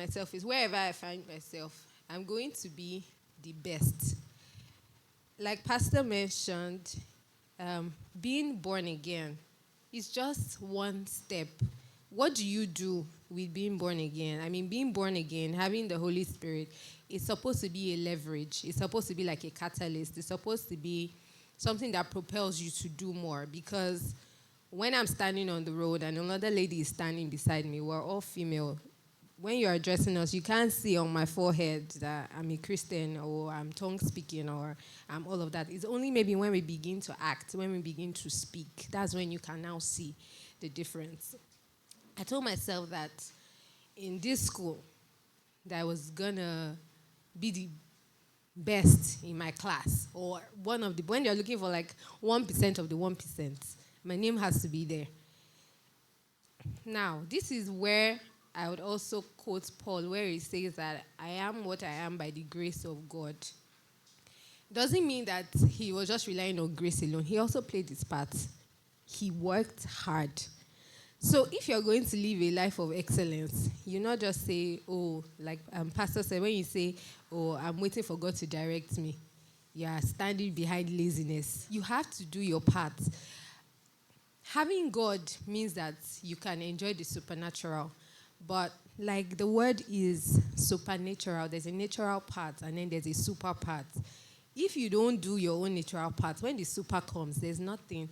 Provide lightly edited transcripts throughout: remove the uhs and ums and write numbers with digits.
myself is wherever I find myself, I'm going to be the best. Like Pastor mentioned, being born again is just one step. What do you do with being born again? I mean, being born again, having the Holy Spirit, is supposed to be a leverage. It's supposed to be like a catalyst. It's supposed to be something that propels you to do more. Because when I'm standing on the road and another lady is standing beside me, we're all female. When you're addressing us, you can't see on my forehead that I'm a Christian or I'm tongue speaking or I'm all of that. It's only maybe when we begin to act, when we begin to speak, that's when you can now see the difference. I told myself that in this school, that I was gonna be the best in my class, or one of the, when you're looking for like 1% of the 1%, my name has to be there. Now, this is where I would also quote Paul, where he says that I am what I am by the grace of God. Doesn't mean that he was just relying on grace alone. He also played his part. He worked hard. So if you're going to live a life of excellence, you not just say, oh, like Pastor said, when you say, oh, I'm waiting for God to direct me, you are standing behind laziness. You have to do your part. Having God means that you can enjoy the supernatural. But like the word is supernatural, there's a natural part and then there's a super part. If you don't do your own natural part, when the super comes, there's nothing.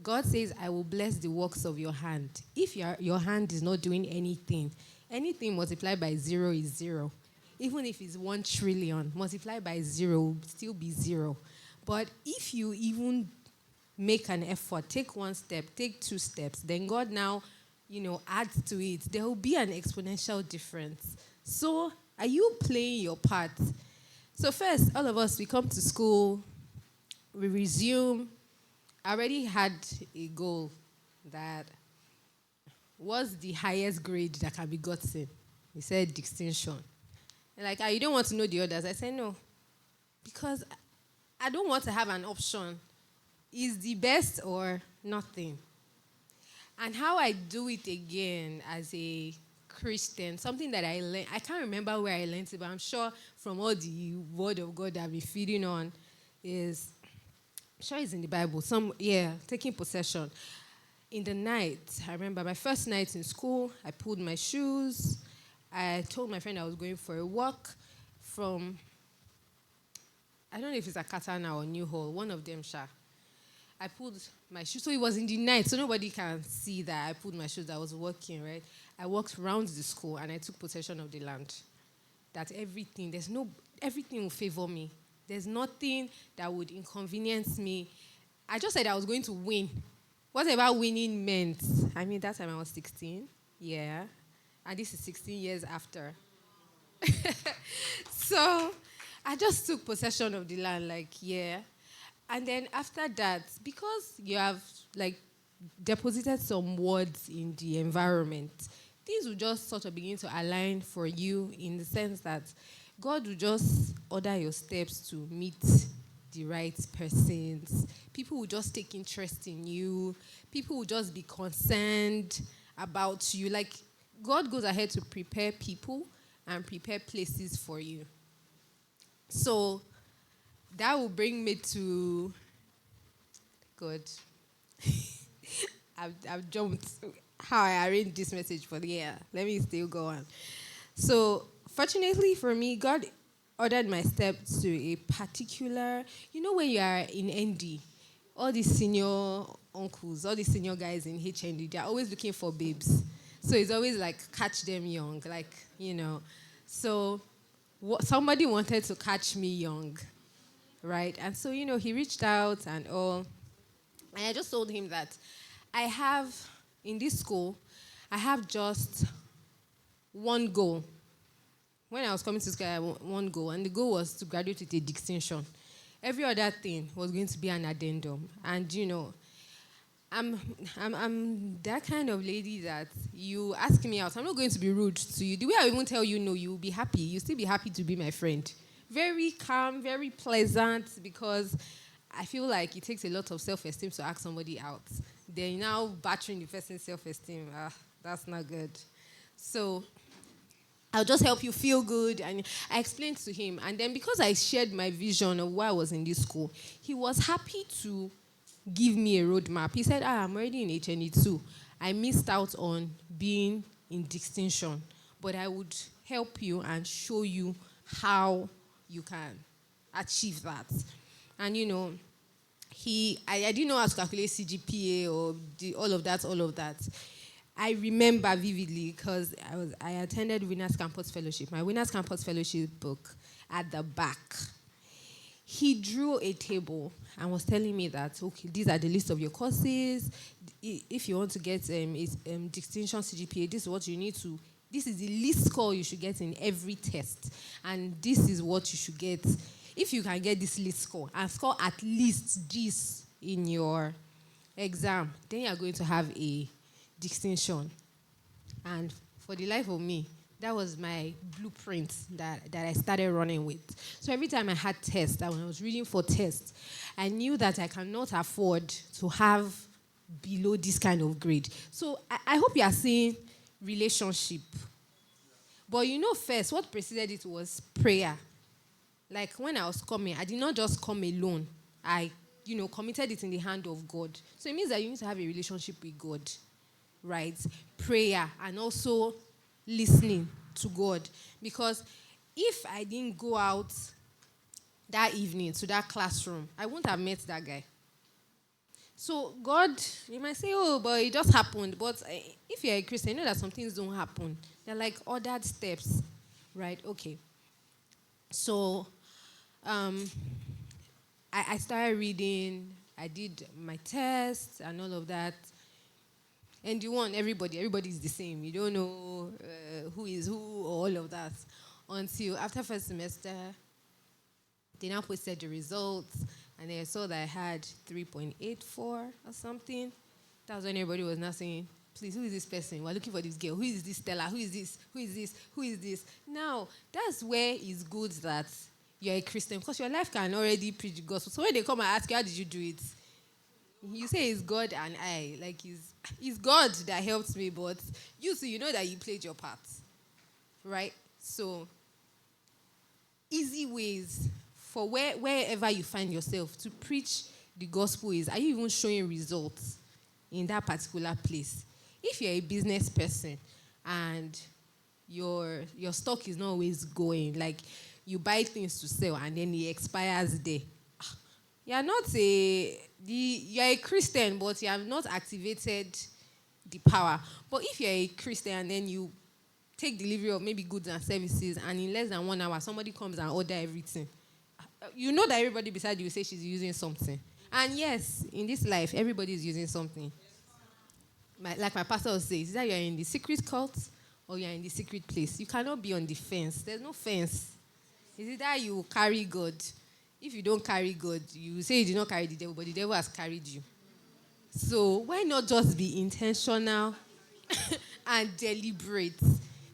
God says, I will bless the works of your hand. If your hand is not doing anything multiplied by 0 is 0. Even if it's 1 trillion, multiplied by 0 will still be 0. But if you even make an effort, take 1 step, take 2 steps, then God now, adds to it. There will be an exponential difference. So are you playing your part? So first, all of us, we come to school, we resume. I already had a goal that was the highest grade that can be gotten. He said distinction. Like, you don't want to know the others. I said, no. Because I don't want to have an option. Is the best or nothing? And how I do it again as a Christian, something that I learned, I can't remember where I learned it, but I'm sure from all the word of God that I've been feeding on is, I'm sure it's in the Bible, taking possession. In the night, I remember my first night in school, I pulled my shoes. I told my friend I was going for a walk from, I don't know if it's Akatana or New Hall, one of them, Sha. I pulled my shoes. So it was in the night, so nobody can see that I pulled my shoes. I was walking, right? I walked around the school and I took possession of the land. That everything will favor me. There's nothing that would inconvenience me. I just said I was going to win. Whatever winning meant. I mean, that time I was 16. Yeah. And this is 16 years after. So I just took possession of the land, And then after that, because you have, deposited some words in the environment, things will just sort of begin to align for you in the sense that God will just order your steps to meet the right persons. People will just take interest in you. People will just be concerned about you. God goes ahead to prepare people and prepare places for you. So that will bring me to God. I've jumped how I arranged this message for the year. Let me still go on. So, fortunately for me, God ordered my steps to a particular, when you are in ND, all these senior uncles, all these senior guys in HND, they're always looking for babes. So it's always catch them young, So somebody wanted to catch me young, right? And so, he reached out and all. And I just told him that in this school, I have just one goal. When I was coming to school, I had one goal, and the goal was to graduate with a distinction. Every other thing was going to be an addendum. And, I'm that kind of lady that you ask me out, I'm not going to be rude to you. The way I even tell you no, you'll be happy. You'll still be happy to be my friend. Very calm, very pleasant, because I feel like it takes a lot of self-esteem to ask somebody out. Then now battering the person's self-esteem. That's not good. So I'll just help you feel good. And I explained to him. And then because I shared my vision of why I was in this school, he was happy to give me a roadmap. He said, I'm already in HNE2. I missed out on being in distinction, but I would help you and show you how you can achieve that. And, I didn't know how to calculate CGPA or all of that. I remember vividly because I attended Winners Campus Fellowship. My Winners Campus Fellowship book at the back. He drew a table and was telling me that, okay, these are the list of your courses. If you want to get distinction CGPA, this is what you need to. This is the least score you should get in every test, and this is what you should get. If you can get this least score and score at least this in your exam, then you are going to have a distinction. And for the life of me, that was my blueprint that I started running with. So every time I had tests, when I was reading for tests, I knew that I cannot afford to have below this kind of grade. So I hope you are seeing relationship. But first, what preceded it was prayer. Like when I was coming, I did not just come alone. I, committed it in the hand of God. So it means that you need to have a relationship with God, right? Prayer and also listening to God. Because if I didn't go out that evening to that classroom, I wouldn't have met that guy. So God, you might say, oh, but it just happened. But if you're a Christian, you know that some things don't happen. They're like ordered steps, right? Okay. So I started reading. I did my tests and all of that. And everybody is the same. You don't know who is who or all of that. Until after first semester, they now posted the results. And I saw that I had 3.84 or something. That was when everybody was now saying, please, who is this person? We're looking for this girl. Who is this Stella? Who is this? Who is this? Who is this? Now, that's where it's good that you're a Christian, because your life can already preach the gospel. So when they come and ask you, how did you do it? You say it's God and I. Like, it's God that helped me, but you know that you played your part. Right? So, easy ways for wherever you find yourself to preach the gospel is, are you even showing results in that particular place? If you're a business person and your stock is not always going, like you buy things to sell and then it expires there, you're a Christian, but you have not activated the power. But if you're a Christian and then you take delivery of maybe goods and services, and in less than 1 hour somebody comes and order everything, you know that everybody beside you will say she's using something. And yes, in this life, everybody is using something. Like my pastor will say, is that you're in the secret cult or you're in the secret place. You cannot be on the fence. There's no fence. Is it that you carry God? If you don't carry God, you say you did not carry the devil, but the devil has carried you. So why not just be intentional and deliberate?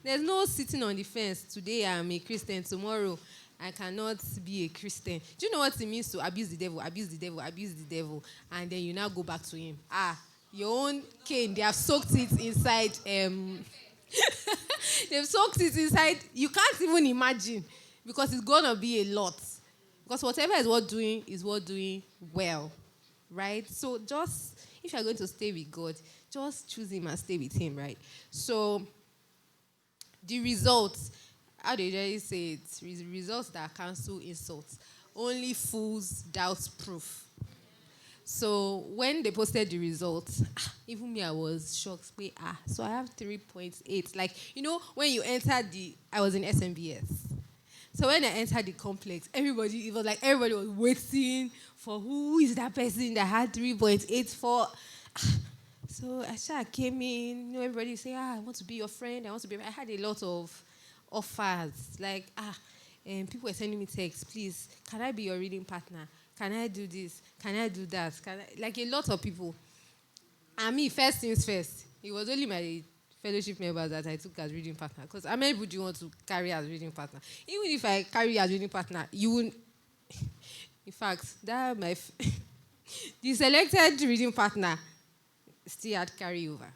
There's no sitting on the fence. Today I'm a Christian, tomorrow I cannot be a Christian. Do you know what it means to abuse the devil, abuse the devil, abuse the devil, and then you now go back to him? Your own cane, they have soaked it inside. They've soaked it inside. You can't even imagine, because it's going to be a lot. Because whatever is worth doing well, right? So just, if you're going to stay with God, just choose him and stay with him, right? So the results, how do you say it? Results that cancel insults. Only fools doubt proof. So when they posted the results, even me, I was shocked. So I have 3.8. Like, when you entered I was in SMBS. So when I entered the complex, everybody was waiting for who is that person that had 3.84. So I came in, everybody say, I want to be your friend. I had a lot of offers. Like, people were sending me texts, please, can I be your reading partner? Can I do this? Can I do that? Like a lot of people. And me, first things first, it was only my fellowship members that I took as reading partner. Because how many people do you want to carry as reading partner? Even if I carry as reading partner, you wouldn't. In fact, the selected reading partner still had carryover.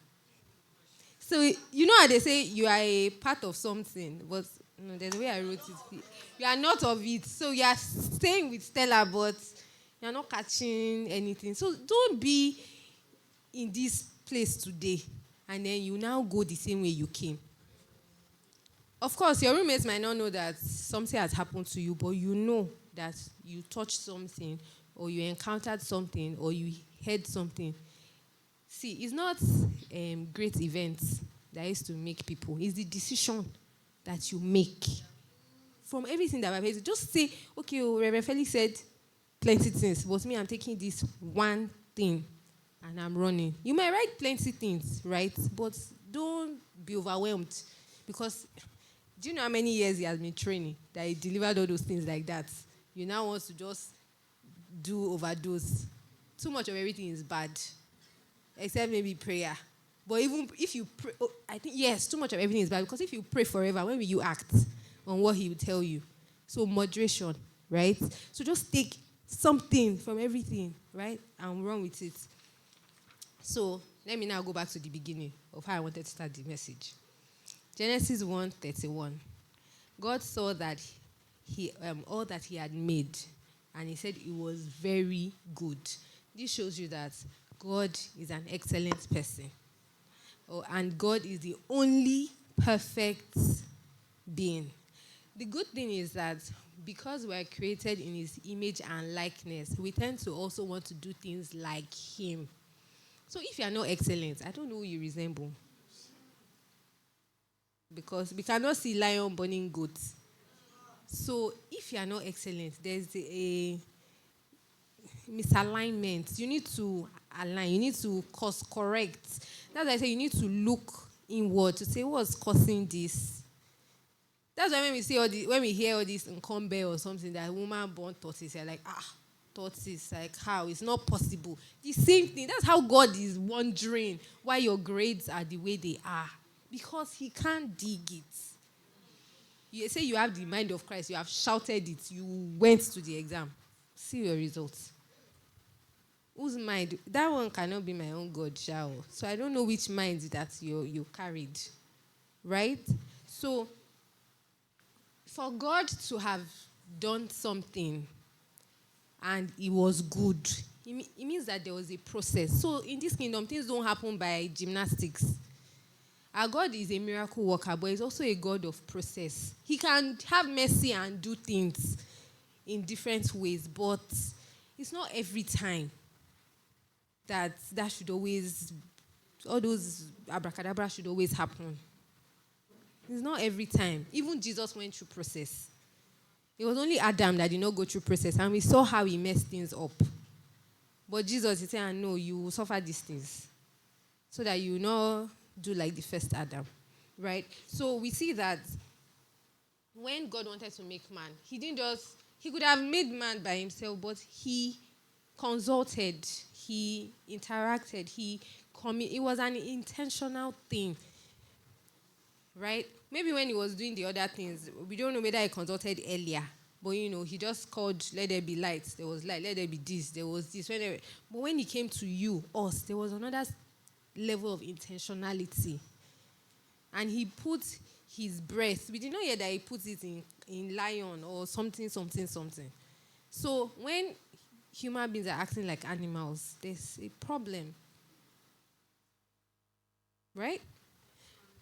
So, you know how they say you are a part of something, but no, there's a way I wrote it. You are not of it. So you are staying with Stella, but you're not catching anything. So don't be in this place today, and then you now go the same way you came. Of course, your roommates might not know that something has happened to you, but you know that you touched something, or you encountered something, or you heard something. See, it's not great events that is to make people. It's the decision that you make. From everything that I've heard, just say, okay, Reverend Felix said plenty things, but me, I'm taking this one thing and I'm running. You might write plenty things, right? But don't be overwhelmed, because do you know how many years he has been training that he delivered all those things like that? You now want to just do overdose. Too much of everything is bad, except maybe prayer. But even if you pray, I think, yes, too much of everything is bad, because if you pray forever, when will you act on what he will tell you? So moderation, right? So just take something from everything, right, and run with it. So let me now go back to the beginning of how I wanted to start the message. Genesis 1:31. God saw that he all that he had made, and he said it was very good. This shows you that God is an excellent person. And God is the only perfect being. The good thing is that because we're created in his image and likeness, we tend to also want to do things like him. So if you are not excellent, I don't know who you resemble. Because we cannot see lion burning goats. So if you are not excellent, there's a misalignment. You need to align. You need to course correct. That's why I say you need to look inward to say what's causing this. That's why when we see when we hear all this in Combe or something, that woman born tortoise, you're like, tortoise, like how? It's not possible. The same thing. That's how God is wondering why your grades are the way they are. Because he can't dig it. You say you have the mind of Christ, you have shouted it, you went to the exam. See your results. Whose mind? That one cannot be my own God, shall. So I don't know which mind that you carried. Right? So for God to have done something and it was good, it means that there was a process. So in this kingdom, things don't happen by gymnastics. Our God is a miracle worker, but he's also a God of process. He can have mercy and do things in different ways, but it's not every time that should always, all those abracadabra should always happen. It's not every time. Even Jesus went through process. It was only Adam that did not go through process, and we saw how he messed things up. But Jesus, he said, no, you will suffer these things so that you know do like the first Adam, right? So we see that when God wanted to make man, he could have made man by himself, but he consulted, he interacted, it was an intentional thing, right? Maybe when he was doing the other things, we don't know whether he consulted earlier, but he just called, let there be light, there was light, let there be this, there was this. But when he came to us, there was another level of intentionality. And he put his breath. We did not hear that he put it in lion or something. So when human beings are acting like animals, there's a problem. Right?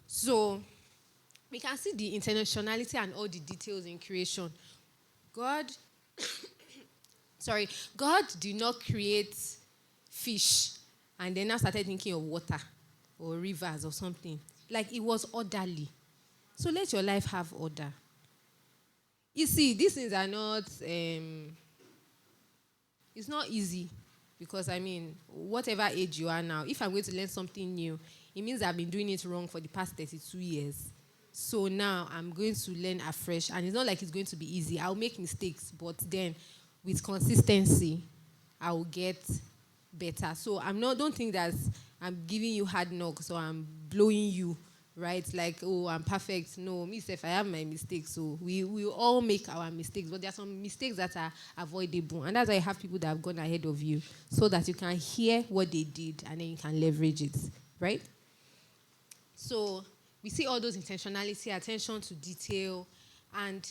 So we can see the intentionality and all the details in creation. God did not create fish and then I started thinking of water or rivers or something. Like it was orderly. So let your life have order. You see, these things are not, it's not easy. Because, whatever age you are now, if I'm going to learn something new, it means I've been doing it wrong for the past 32 years. So now I'm going to learn afresh. And it's not like it's going to be easy. I'll make mistakes. But then, with consistency, I will get better. So don't think that I'm giving you hard knocks or I'm blowing you, right? Like, oh, I'm perfect. No, myself, I have my mistakes. So we all make our mistakes, but there are some mistakes that are avoidable. And that's why you have people that have gone ahead of you so that you can hear what they did and then you can leverage it, right? So we see all those intentionality, attention to detail, and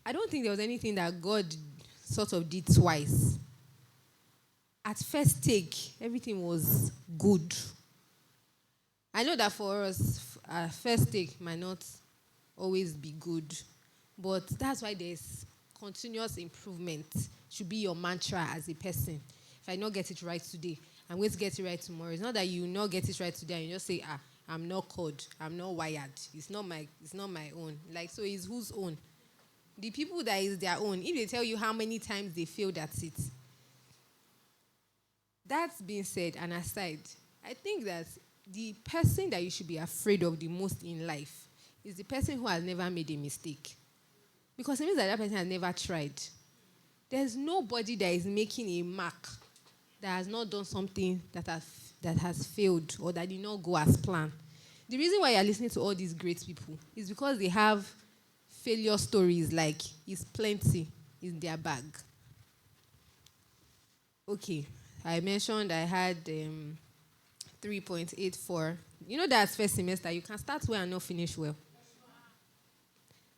I don't think there was anything that God sort of did twice. At first take, everything was good. I know that for us, first take might not always be good, but that's why there's continuous improvement. Should be your mantra as a person. If I not get it right today, I'm going to get it right tomorrow. It's not that you not get it right today and you just say, I'm not called, I'm not wired. It's not my own. Like, so it's whose own? The people that is their own. If they tell you how many times they failed at it. That being said, and aside, I think that the person that you should be afraid of the most in life is the person who has never made a mistake. Because it means that person has never tried. There's nobody that is making a mark that has not done something that has failed or that did not go as planned. The reason why you're listening to all these great people is because they have failure stories like it's plenty in their bag. Okay, I mentioned I had 3.84. You know that's first semester. You can start well and not finish well.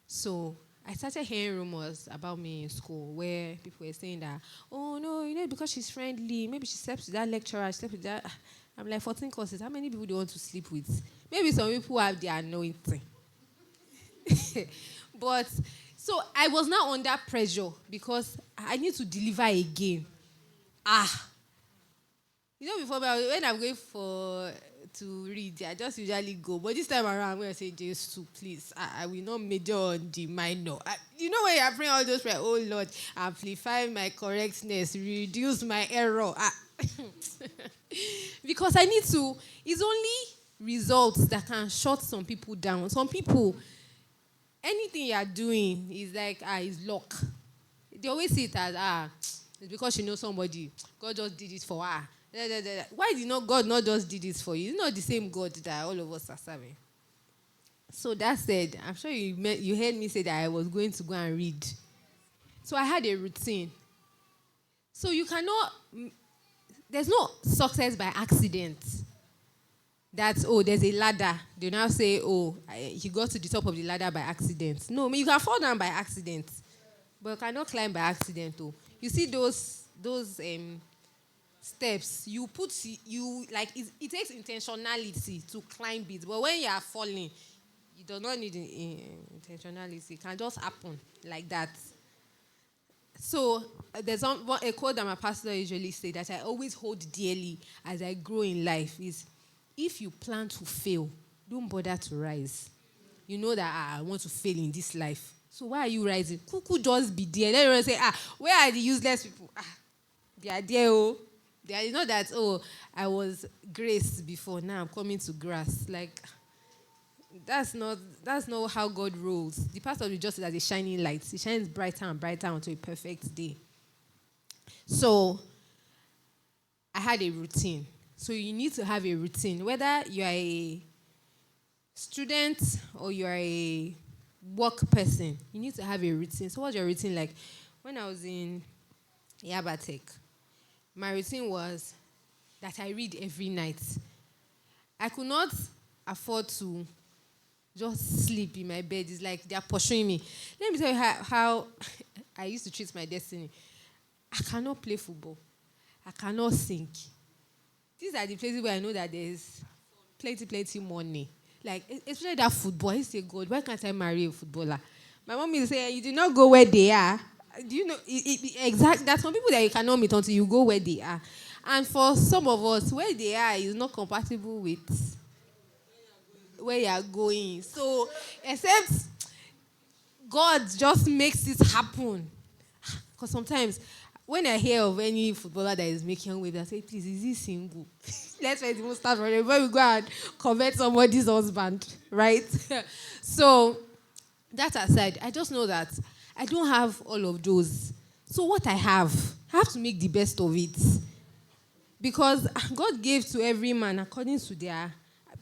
So I started hearing rumors about me in school where people were saying that, oh, no, because she's friendly, maybe she slept with that lecturer, she slept with that. I'm like, 14 courses, how many people do you want to sleep with? Maybe some people have their anointing. But, so I was now under pressure because I need to deliver again. Before when I'm going to read, I just usually go. But this time around, I'm going to say, Jesus, please, I will not major on the minor. When you're praying all those prayers, oh Lord, amplify my correctness, reduce my error. Because I need to, it's only results that can shut some people down. Some people, anything you are doing is like, it's luck. They always see it as, it's because she knows somebody. God just did it for her. Why did not God not just did this for you? It's not the same God that all of us are serving. So that said, I'm sure you heard me say that I was going to go and read. So I had a routine. So you cannot, there's no success by accident. That's, there's a ladder. They now say, he got to the top of the ladder by accident. No, you can fall down by accident. But you cannot climb by accident. You see those steps, it takes intentionality to climb it. But when you are falling, you do not need intentionality. It can just happen like that. So there's a quote that my pastor usually say that I always hold dearly as I grow in life is, if you plan to fail, don't bother to rise. You know that I want to fail in this life. So why are you rising? Cuckoo just be there. Then everyone say, where are the useless people? They are there, They are not that, I was grace before, now I'm coming to grass. Like, that's not how God rolls. The pastor will just say that a shining light. It shines brighter and brighter until a perfect day. So, I had a routine. So you need to have a routine. Whether you are a student or you are a work person, you need to have a routine. So what's your routine like? When I was in Yabatek, my routine was that I read every night. I could not afford to just sleep in my bed. It's like they're pursuing me. Let me tell you how I used to treat my destiny. I cannot play football. I cannot sing. These are the places where I know that there's plenty money. Like, especially that football. I used to say, God, why can't I marry a footballer? My mom used to say, you did not go where they are. Do you know, exactly, there's some people that you cannot meet until you go where they are. And for some of us, where they are is not compatible with where you are going. So, except God just makes it happen. Because sometimes, when I hear of any footballer that is making waves, I say, please, is he single? Let's even start from before we go and convert somebody's husband, right? So, that aside, I just know that I don't have all of those. So what I have to make the best of it. Because God gave to every man according to their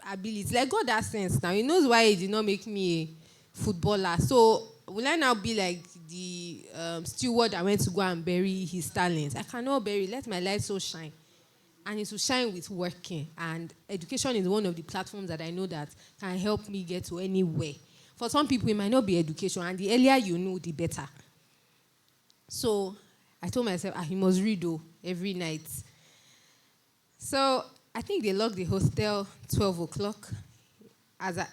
ability. Like, God has sense now. He knows why he did not make me a footballer. So will I now be like the steward that went to go and bury his talents? I cannot bury. Let my light so shine. and it will shine with working. And education is one of the platforms that I know that can help me get to anywhere. For some people, it might not be education, and the earlier you know, the better. So I told myself, he must read every night. So I think they locked the hostel 12 o'clock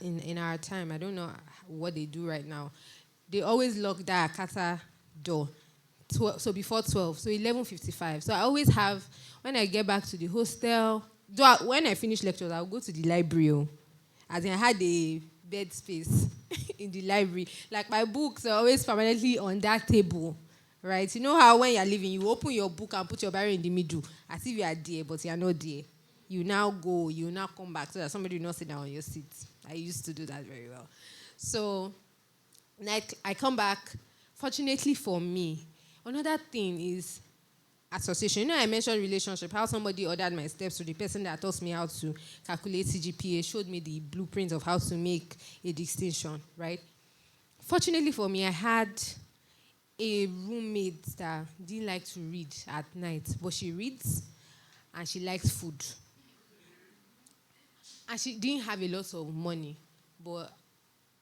in our time. I don't know what they do right now. They always lock that Akata door. So before 12, so 11:55. So I always have, when I get back to the hostel, when I finish lectures, I'll go to the library. As in, I had a bed space in the library. Like, my books are always permanently on that table, right? You know how when you're leaving, you open your book and put your Bible in the middle, as if you are there, but you are not there. You now go, you now come back so that somebody will not sit down on your seat. I used to do that very well. So I come back. Fortunately for me, another thing is association. You know, I mentioned relationship, how somebody ordered my steps to the person that taught me how to calculate CGPA, showed me the blueprint of how to make a distinction, right? Fortunately for me, I had a roommate that didn't like to read at night, but she reads and she likes food. And she didn't have a lot of money, but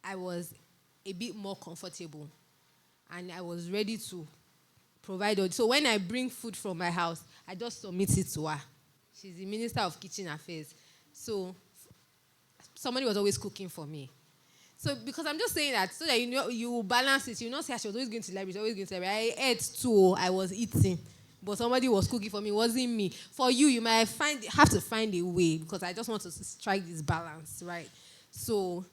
I was a bit more comfortable. And I was ready to provide it. So when I bring food from my house, I just submit it to her. She's the Minister of Kitchen Affairs. So somebody was always cooking for me. So because I'm just saying that so that you balance it. You know, say she was always going to the library. She was always going to the library. I ate too. I was eating. But somebody was cooking for me. It wasn't me. For you, you might have to find a way because I just want to strike this balance, right? So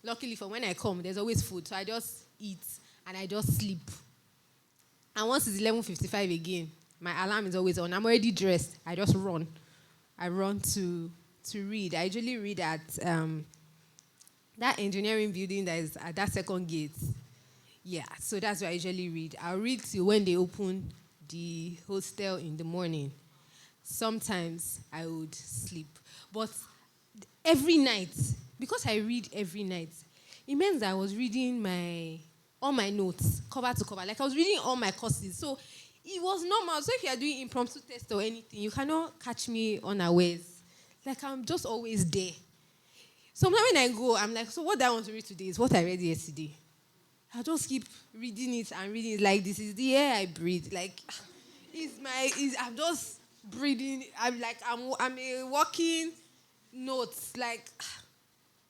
luckily for when I come, there's always food. So I just eat and I just sleep. And once it's 11:55 again, my alarm is always on. I'm already dressed. I just run. I run to read. I usually read at that engineering building that is at that second gate. Yeah, so that's where I usually read. I'll read till when they open the hostel in the morning. Sometimes I would sleep. But every night, because I read every night, it means that I was reading all my notes, cover to cover. Like I was reading all my courses. So it was normal. So if you are doing impromptu test or anything, you cannot catch me unawares. Like I'm just always there. Sometimes when I go, I'm like, so what I want to read today is what I read yesterday. I'll just keep reading it and reading it. Like this is the air I breathe. Like I'm just breathing. I'm a walking notes. Like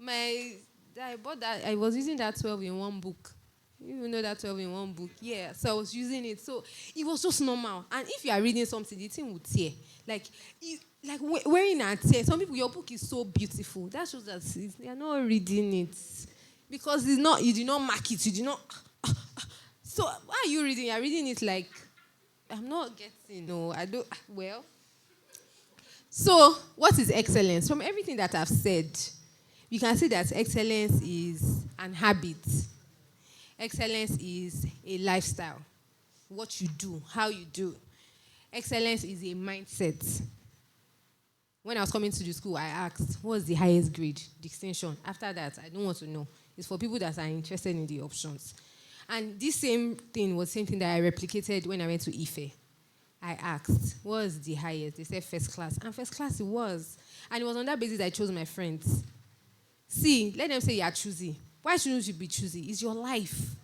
I bought that. I was using that 12 in one book. You know that 12 in one book? Yeah. So I was using it. So it was just normal. And if you are reading something, the thing would tear. Like wearing a tear. Some people, your book is so beautiful. That shows that they are not reading it. Because it's not, you did not mark it. You did not. So why are you reading? You're reading it like, I'm not getting, no, I don't, well. So what is excellence? From everything that I've said, you can see that excellence is an habit. Excellence is a lifestyle. What you do, how you do. Excellence is a mindset. When I was coming to the school, I asked, what's the highest grade? Distinction. After that, I don't want to know. It's for people that are interested in the options. And this same thing was the same thing that I replicated when I went to IFE. I asked, what was the highest? They said first class. And first class it was. And it was on that basis I chose my friends. See, let them say you are choosy. Why shouldn't you be choosy? It's your life.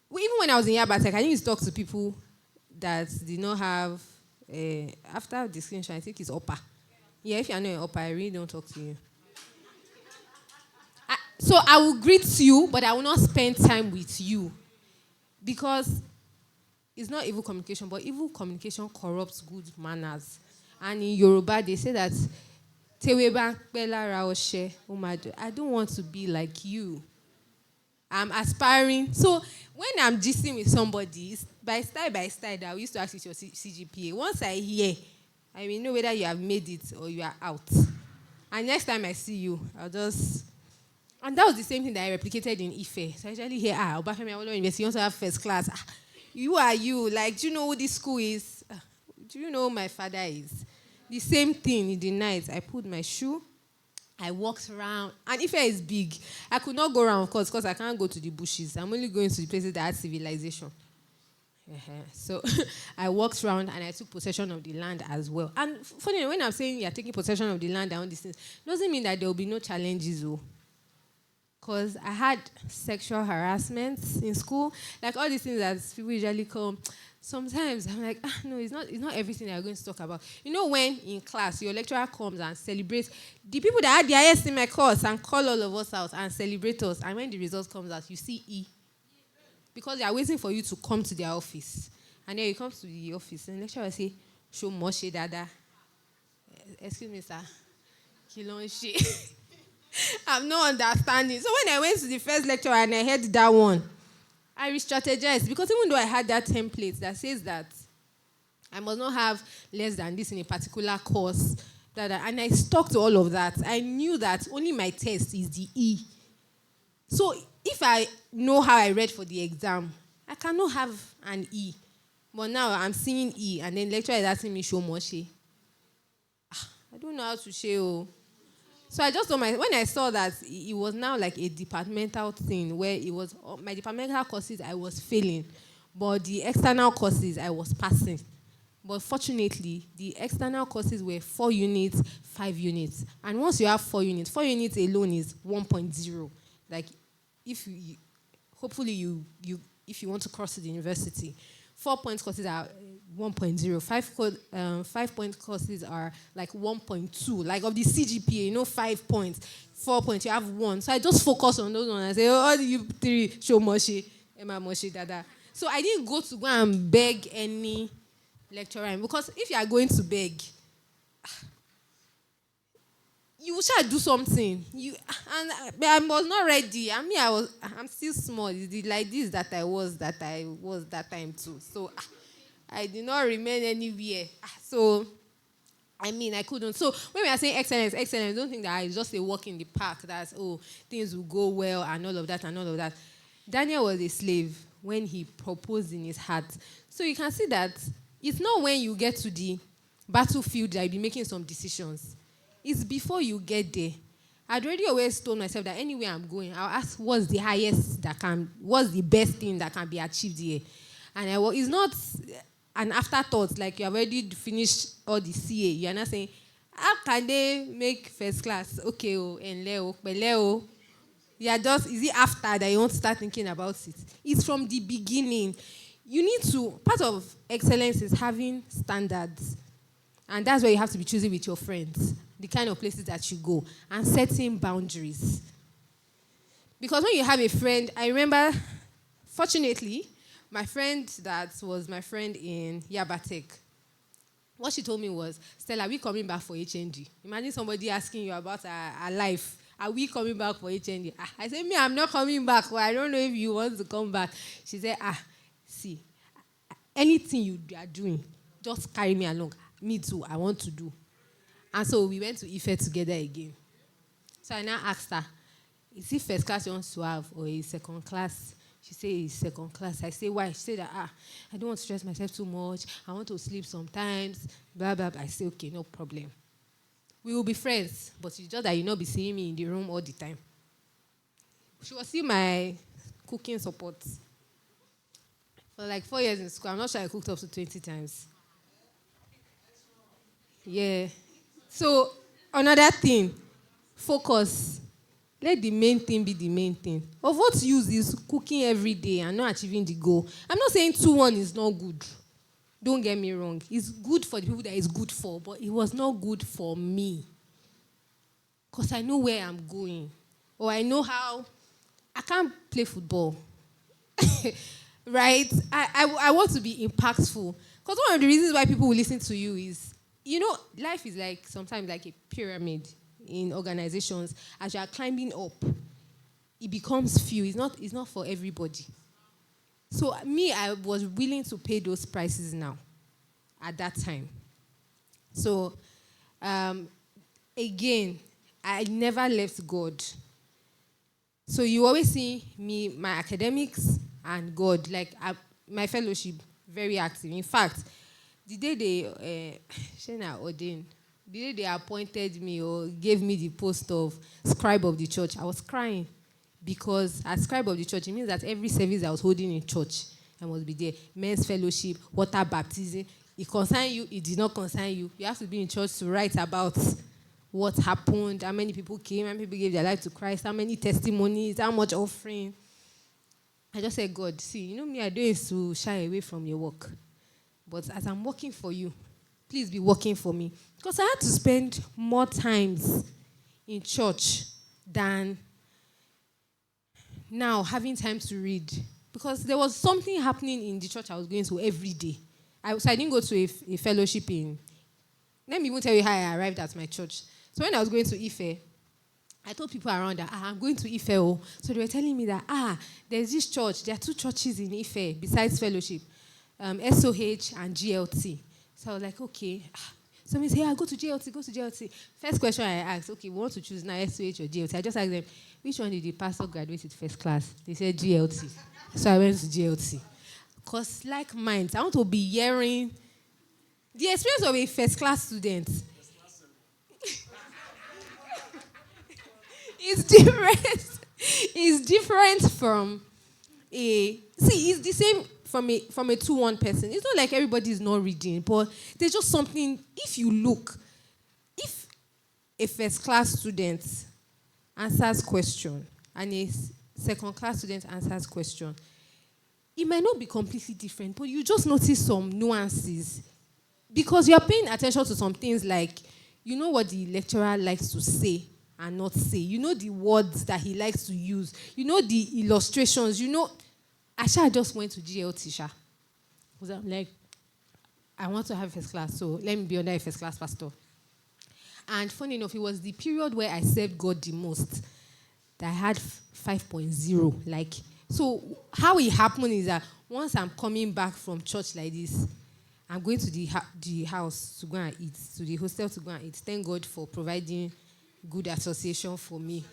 Well, even when I was in Yabatek, I used to talk to people that did not have, after distinction, I think it's upper. Yeah, if you're not an upper, I really don't talk to you. So I will greet you, but I will not spend time with you. Because it's not evil communication, but evil communication corrupts good manners. And in Yoruba, they say that I don't want to be like you. I'm aspiring. So when I'm gisting with somebody, it's by style that we used to ask you your CGPA. Once I hear, I will know whether you have made it or you are out. And next time I see you, I'll just... And that was the same thing that I replicated in IFE. So I usually hear, Obafemi Awolowo University, you also have first class. You are you. Like, do you know who this school is? Do you know who my father is? The same thing in the night. I put my shoe. I walked around. And IFE is big. I could not go around, of course, because I can't go to the bushes. I'm only going to the places that had civilization. So I walked around and I took possession of the land as well. And funny, when I'm saying you're taking possession of the land and all these things, doesn't mean that there will be no challenges, though. Because I had sexual harassment in school, like all these things that people usually call. Sometimes I'm like, no, it's not everything that I'm going to talk about. You know, when in class your lecturer comes and celebrates the people that had the highest in my course and call all of us out and celebrate us, and when the result comes out, you see E. Because they are waiting for you to come to their office. And then you come to the office and the lecturer will say, show Moshe Dada. Excuse me, sir. Kilonshi. I'm not understanding. So when I went to the first lecture and I heard that one, I re-strategized. Because even though I had that template that says that I must not have less than this in a particular course, and I stuck to all of that, I knew that only my test is the E. So if I know how I read for the exam, I cannot have an E. But now I'm seeing E, and then lecturer is asking me, show Moshe. I don't know how to show. So I just told when I saw that it was now like a departmental thing where it was my departmental courses I was failing, but the external courses I was passing. But fortunately, the external courses were 4 units, 5 units. And once you have 4 units alone is 1.0. Like, if you hopefully if you want to cross to the university, 4-point courses are 1.0. 5-point courses are like 1.2. Like of the CGPA, 5 points, 4 points, you have 1. So I just focus on those ones. I say, oh, you 3, show Moshe, Emma Moshe, Dada. So I didn't go to go and beg any lecturer. Because if you are going to beg, you should do something. And I was not ready. I mean, I'm still small. It's like this that I was that time too. So I did not remain anywhere. So I mean, I couldn't. So when we are saying excellence, don't think that it's just a walk in the park. That's things will go well and all of that. Daniel was a slave when he proposed in his heart. So you can see that it's not when you get to the battlefield that you'll be making some decisions. It's before you get there. I'd already always told myself that anywhere I'm going, I'll ask what's the best thing that can be achieved here. And it's not an afterthought, like you have already finished all the CA. You're not saying, how can they make first class? Okay, Beleo. Is it after that you want to start thinking about it? It's from the beginning. You need to, part of excellence is having standards. And that's where you have to be choosing with your friends, the kind of places that you go, and setting boundaries. Because when you have a friend, I remember, fortunately, my friend that was my friend in Yabatek, what she told me was, Stella, are we coming back for HND? Imagine somebody asking you about our life. Are we coming back for HND? I said, I'm not coming back. Well, I don't know if you want to come back. She said, see, anything you are doing, just carry me along. Me too, I want to do. And so we went to Ife together again. So I now asked her, is it first class you want to have or is second class? She said it's second class. I say, why? She said that, I don't want to stress myself too much. I want to sleep sometimes, blah, blah, blah. I say, okay, no problem. We will be friends, but it's just that you'll not be seeing me in the room all the time. She was still my cooking support. For like 4 years in school, I'm not sure I cooked up to 20 times. Yeah. So, another thing, focus. Let the main thing be the main thing. Of what use is cooking every day and not achieving the goal? I'm not saying 2-1 is not good. Don't get me wrong. It's good for the people that it's good for, but it was not good for me. Because I know where I'm going. Or I know how I can't play football. Right? I want to be impactful. Because one of the reasons why people will listen to you is, life is like sometimes like a pyramid in organizations. As you are climbing up, it becomes few. It's not for everybody. So me, I was willing to pay those prices now, at that time. So, again, I never left God. So you always see me, my academics, and God, like my fellowship, very active. In fact, the day they appointed me or gave me the post of scribe of the church, I was crying. Because as scribe of the church, it means that every service I was holding in church, I must be there. Men's fellowship, water baptism. It concerns you, it did not concern you. You have to be in church to write about what happened, how many people came, how many people gave their life to Christ, how many testimonies, how much offering. I just said, God, see, me, I don't used to shy away from your work. But as I'm working for you, please be working for me. Because I had to spend more times in church than now having time to read. Because there was something happening in the church I was going to every day. So I didn't go to a fellowship in. Let me even tell you how I arrived at my church. So when I was going to Ife, I told people around that, I'm going to Ife. Oh. So they were telling me that, there's this church. There are 2 churches in Ife besides fellowship, SOH and GLT. So I was like, okay. Somebody said, go to GLT, go to GLT. First question I asked, okay, we want to choose now SOH or GLT. I just asked them, which one did the pastor graduate with first class? They said GLT. So I went to GLT. Because like minds, I want to be hearing the experience of a first class student. It's different. It's different from it's the same from a 2-1 person. It's not like everybody is not reading, but there's just something. If you look, if a first class student answers question and a second class student answers question, it might not be completely different, but you just notice some nuances because you're paying attention to some things like, what the lecturer likes to say and not say. The words that he likes to use. The illustrations. Asha just went to GLT, Sha. Was like, I want to have first class, so let me be under a first class pastor. And funny enough, it was the period where I served God the most that I had 5.0. So how it happened is that once I'm coming back from church like this, I'm going to the house to go and eat, to the hostel to go and eat. Thank God for providing good association for me.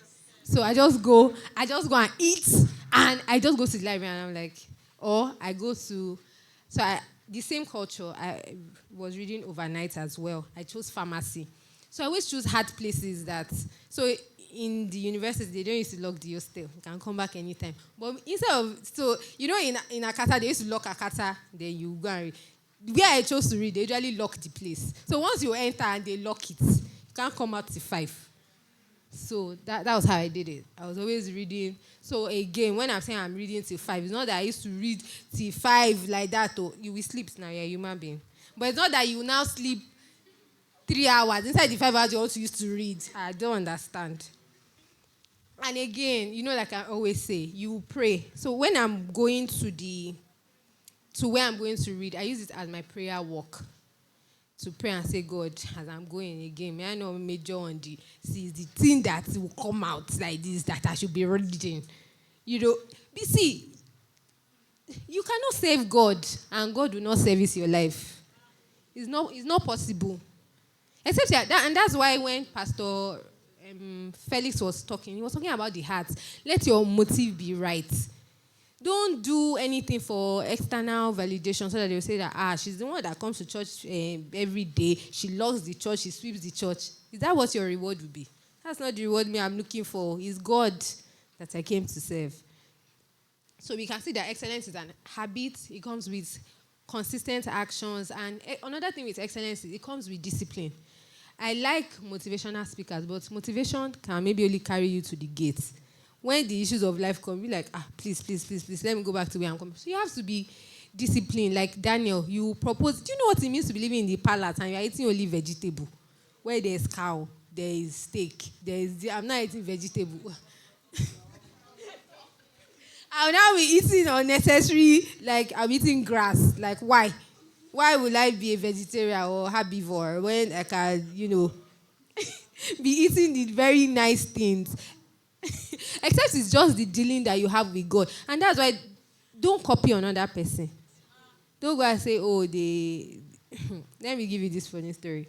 So I just go and eat, and I just go to the library, and I'm like, or I go to, the same culture, I was reading overnight as well. I chose pharmacy. So I always choose hard places so in the university, they don't used to lock the hostel. You can come back anytime. But instead of, in Akata, they used to lock Akata, then you go and read. Where I chose to read, they usually lock the place. So once you enter and they lock it, you can't come out till 5. So that was how I did it. I was always reading. So again, when I'm saying I'm reading till 5, it's not that I used to read till 5 like that. Or you will sleep now, you're a human being. But it's not that you now sleep 3 hours. Inside the 5 hours you also used to read. I don't understand. And again, like I always say, you pray. So when I'm going to where I'm going to read, I use it as my prayer walk. To pray and say, God, as I'm going again, may I not major on the thing that will come out like this that I should be reading. See, you cannot save God and God will not service your life. It's not possible. Except and that's why when Pastor Felix was talking, he was talking about the heart. Let your motive be right. Don't do anything for external validation so that they'll say that, she's the one that comes to church every day. She loves the church. She sweeps the church. Is that what your reward will be? That's not the reward I'm looking for. It's God that I came to serve. So we can see that excellence is an habit. It comes with consistent actions. And another thing with excellence is it comes with discipline. I like motivational speakers, but motivation can maybe only carry you to the gate. When the issues of life come, be like, please, let me go back to where I'm coming. So you have to be disciplined. Like Daniel, you propose. Do you know what it means to be living in the palace and you're eating only vegetable? Where there's cow, there is steak, I'm not eating vegetable. I'll now be eating unnecessary, like I'm eating grass. Like why? Why would I be a vegetarian or herbivore when I can, be eating the very nice things? Except it's just the dealing that you have with God. And that's why don't copy another person. Don't go and say, let me give you this funny story.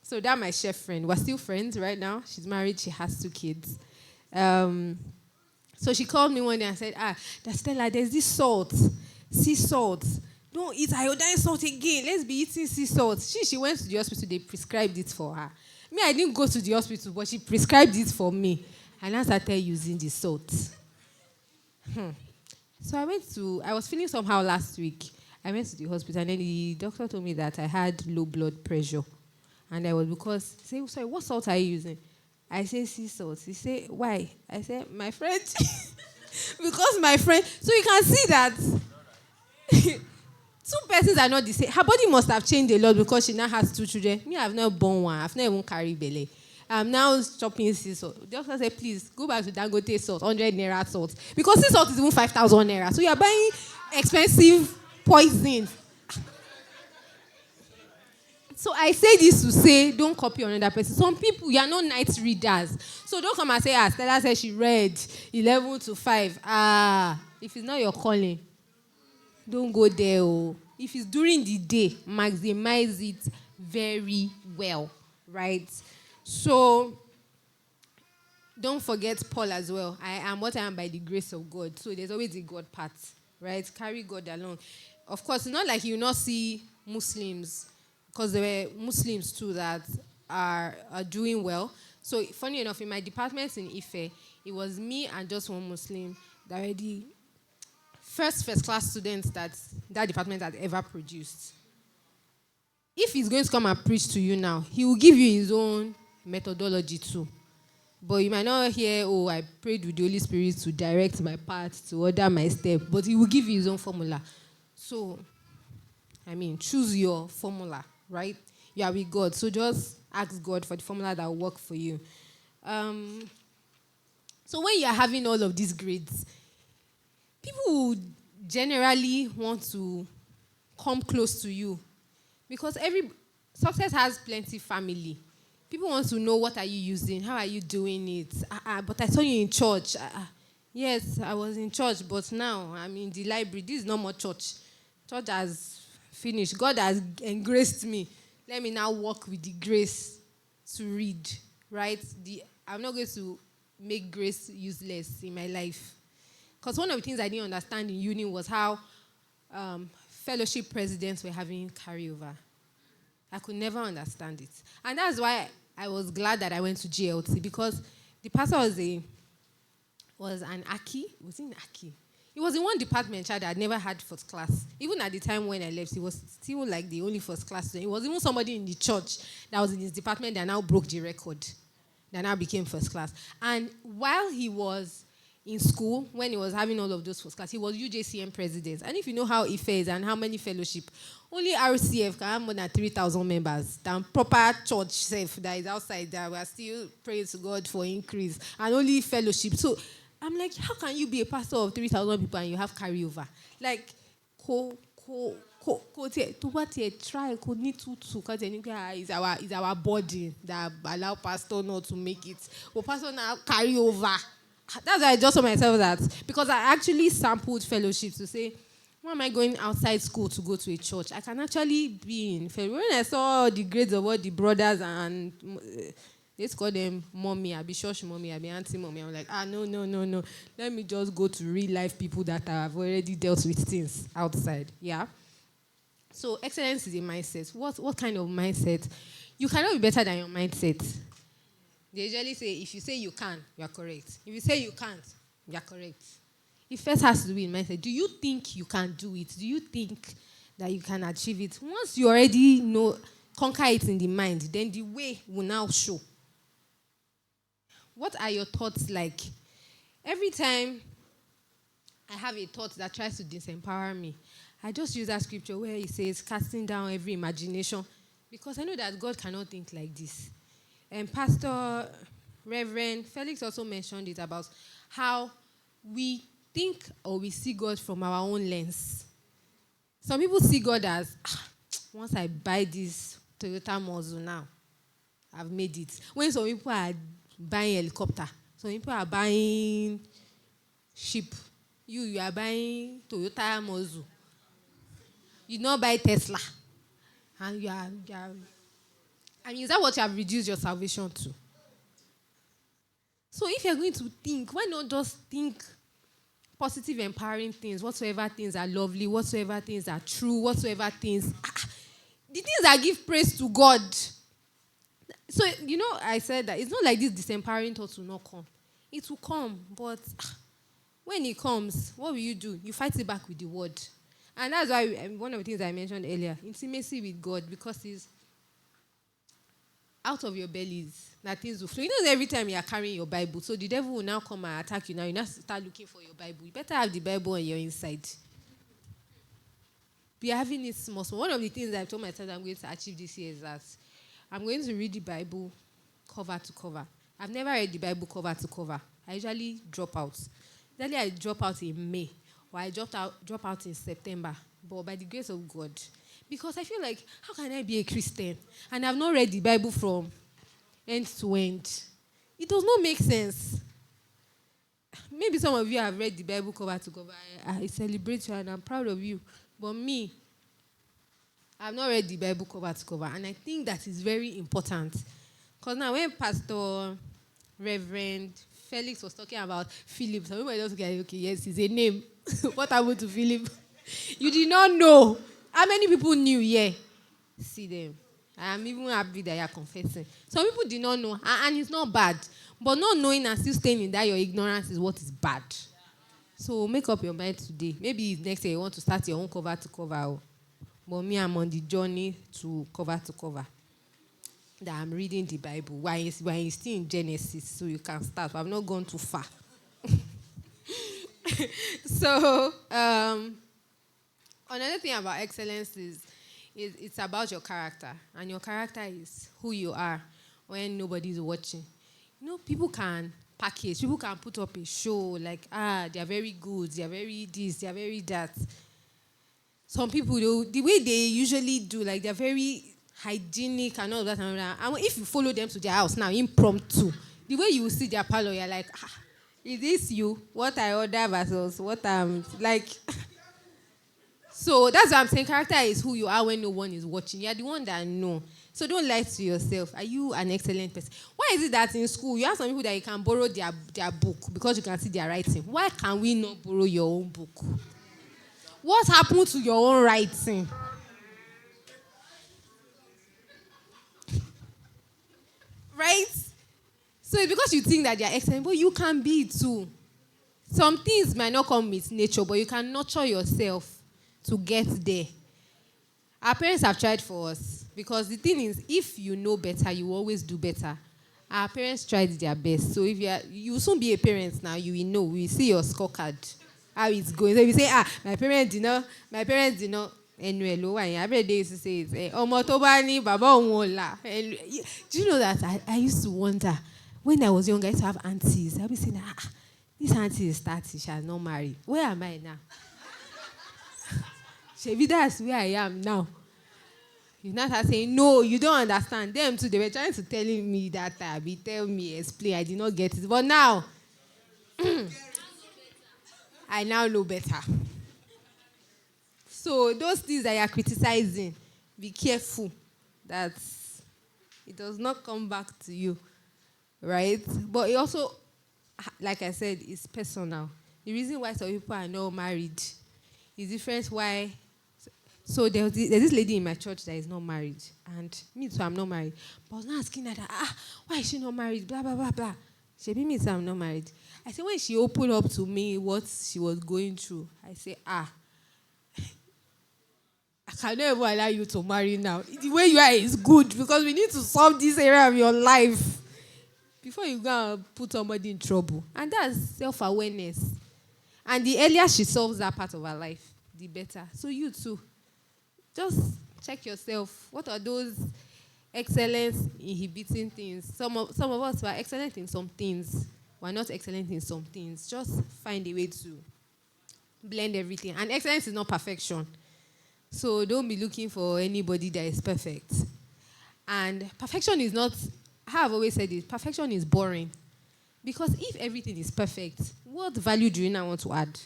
So that my chef friend, we're still friends right now. She's married, she has 2 kids. So she called me one day and said, Stella, there's this salt, sea salt. Don't eat iodine salt again. Let's be eating sea salt. She went to the hospital, they prescribed it for her. Me, I didn't go to the hospital, but she prescribed it for me. And I started using the salt. So I was feeling somehow last week. I went to the hospital and then the doctor told me that I had low blood pressure. And I was because, say, sorry, what salt are you using? I say sea salt. He said, why? I said, my friend. Because my friend. So you can see that two persons are not the same. Her body must have changed a lot because she now has two children. Me, I've not born one. I've not even carried belly. I'm now chopping sea salt. The doctor said, please, go back to Dangote salt, 100 naira salt. Because sea salt is even 5,000 naira. So you're buying expensive poison. So I say this to say, don't copy another person. Some people, you are not night readers. So don't come and say, Stella said she read 11 to 5. If it's not your calling, don't go there. Oh. If it's during the day, maximize it very well, right? So don't forget Paul as well. I am what I am by the grace of God. So there's always the God part, right? Carry God along. Of course, it's not like you not see Muslims, because there were Muslims too that are doing well. So funny enough, in my department in Ife, it was me and just one Muslim that were the first class students that department had ever produced. If he's going to come and preach to you now, he will give you his own methodology too. But you might not hear, I prayed with the Holy Spirit to direct my path, to order my step. But he will give you his own formula. So, choose your formula, right? You are with God. So just ask God for the formula that will work for you. So when you are having all of these grades, people generally want to come close to you. Because success has plenty family. People want to know, what are you using? How are you doing it? But I saw you in church. Yes, I was in church, but now I'm in the library. This is not more church. Church has finished. God has engraced me. Let me now walk with the grace to read, right? I'm not going to make grace useless in my life. Because one of the things I didn't understand in uni was how fellowship presidents were having carryover. I could never understand it. And that's why I was glad that I went to GLT, because the pastor was an Aki. Was he an Aki? He was in one department that had never had first class. Even at the time when I left, he was still like the only first class student. It was even somebody in the church that was in his department that now broke the record, that now became first class. And while he was in school, when he was having all of those first class, he was UJCM president. And if you know how Ife is and how many fellowship, only RCF can have more than 3,000 members. Than proper church self that is outside that we are still praying to God for increase. And only fellowship. So I'm like, how can you be a pastor of 3,000 people and you have carryover? Like, try could need to because is our body that allow pastor not to make it. But pastor now carry over. That's why I just told myself that, because I actually sampled fellowships to say, why am I going outside school to go to a church? I can actually be in fellowship. When I saw the grades of all the brothers and let's call them mommy, I be church mommy, I be auntie mommy, I'm like, no. Let me just go to real life people that have already dealt with things outside. Yeah. So excellence is a mindset. What kind of mindset? You cannot be better than your mindset. They usually say, if you say you can, you are correct. If you say you can't, you are correct. It first has to be in mindset. Do you think you can do it? Do you think that you can achieve it? Once you already conquer it in the mind, then the way will now show. What are your thoughts like? Every time I have a thought that tries to disempower me, I just use that scripture where it says, casting down every imagination, because I know that God cannot think like this. And Pastor Reverend Felix also mentioned it about how we think or we see God from our own lens. Some people see God as, once I buy this Toyota Muzzle now, I've made it. When some people are buying helicopter, some people are buying ship. You are buying Toyota Muzzle. You not buy Tesla. And is that what you have reduced your salvation to? So if you're going to think, why not just think positive, empowering things, whatsoever things are lovely, whatsoever things are true, whatsoever things, the things that give praise to God. So, I said that it's not like this disempowering thoughts will not come. It will come, but when it comes, what will you do? You fight it back with the word. And that's why one of the things I mentioned earlier, intimacy with God, because it's out of your bellies that things will flow. You know, every time you are carrying your Bible, so the devil will now come and attack you. Now you now start looking for your Bible. You better have the Bible on your inside. Be having it small. So one of the things that I told myself I'm going to achieve this year is that I'm going to read the Bible cover to cover. I've never read the Bible cover to cover. I usually drop out. Usually I drop out in May, or I drop out in September. But by the grace of God, because I feel like, how can I be a Christian and I've not read the Bible from end to end? It does not make sense. Maybe some of you have read the Bible cover to cover. I celebrate you and I'm proud of you. But me, I've not read the Bible cover to cover. And I think that is very important. Because now when Pastor Reverend Felix was talking about Philip, some people just get, okay, yes, it's a name. What happened to Philip? You did not know. How many people knew? Yeah. See them. I am even happy that you are confessing. Some people did not know. And it's not bad. But not knowing and still staying in that your ignorance is what is bad. So make up your mind today. Maybe next year you want to start your own cover to cover. But me, I'm on the journey to cover. That I'm reading the Bible. While it's still in Genesis, so you can start. I've not gone too far. So, another thing about excellence is it's about your character. And your character is who you are when nobody's watching. You know, people can package. People can put up a show like, they are very good. They are very this. They are very that. Some people, the way they usually do, like, they're very hygienic and all that and all that. And if you follow them to their house now, impromptu, the way you see their parlor, you're like, is this you? What I order versus what I'm like. So that's what I'm saying. Character is who you are when no one is watching. You're the one that know. So don't lie to yourself. Are you an excellent person? Why is it that in school you have some people that you can borrow their book because you can see their writing? Why can we not borrow your own book? What happened to your own writing? Right? So it's because you think that they are excellent, but you can be too. Some things might not come with nature, but you can nurture yourself to get there. Our parents have tried for us. Because the thing is, if you know better, you always do better. Our parents tried their best. So if you will soon be a parent now, you will know. We see your scorecard, how it's going. So if you say, my parents did not. Anyway, every day used to say it. Do you know that I used to wonder, when I was younger, I used to have aunties. I would be saying, this auntie is 30, she has not married. Where am I now? Shebi, that's where I am now. You now start saying, no, you don't understand. Them too, they were trying to telling me that tell me, explain. I did not get it. But now, I now know better. So those things that you are criticizing, be careful that it does not come back to you, right? But it also, like I said, it's personal. The reason why some people are not married is different. Why? So there's this lady in my church that is not married, and me too, I'm not married. But I was not asking her that, why is she not married? Blah blah blah blah. She be me too, I'm not married. I said when she opened up to me what she was going through, I say I cannot even allow you to marry now. The way you are is good because we need to solve this area of your life before you go and put somebody in trouble. And that's self-awareness. And the earlier she solves that part of her life, the better. So you too, just check yourself. What are those excellence inhibiting things? Some of us are excellent in some things. We're not excellent in some things. Just find a way to blend everything. And excellence is not perfection. So don't be looking for anybody that is perfect. And perfection is not, how I've always said it, perfection is boring. Because if everything is perfect, what value do you now want to add?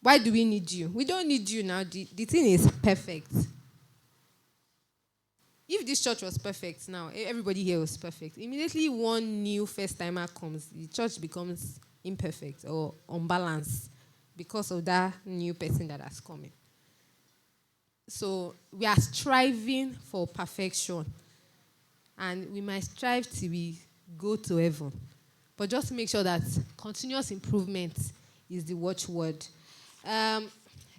Why do we need you? We don't need you now. The thing is perfect. If this church was perfect now, everybody here was perfect. Immediately one new first-timer comes, the church becomes imperfect or unbalanced because of that new person that has come in. So we are striving for perfection. And we might strive till we go to heaven. But just make sure that continuous improvement is the watchword. I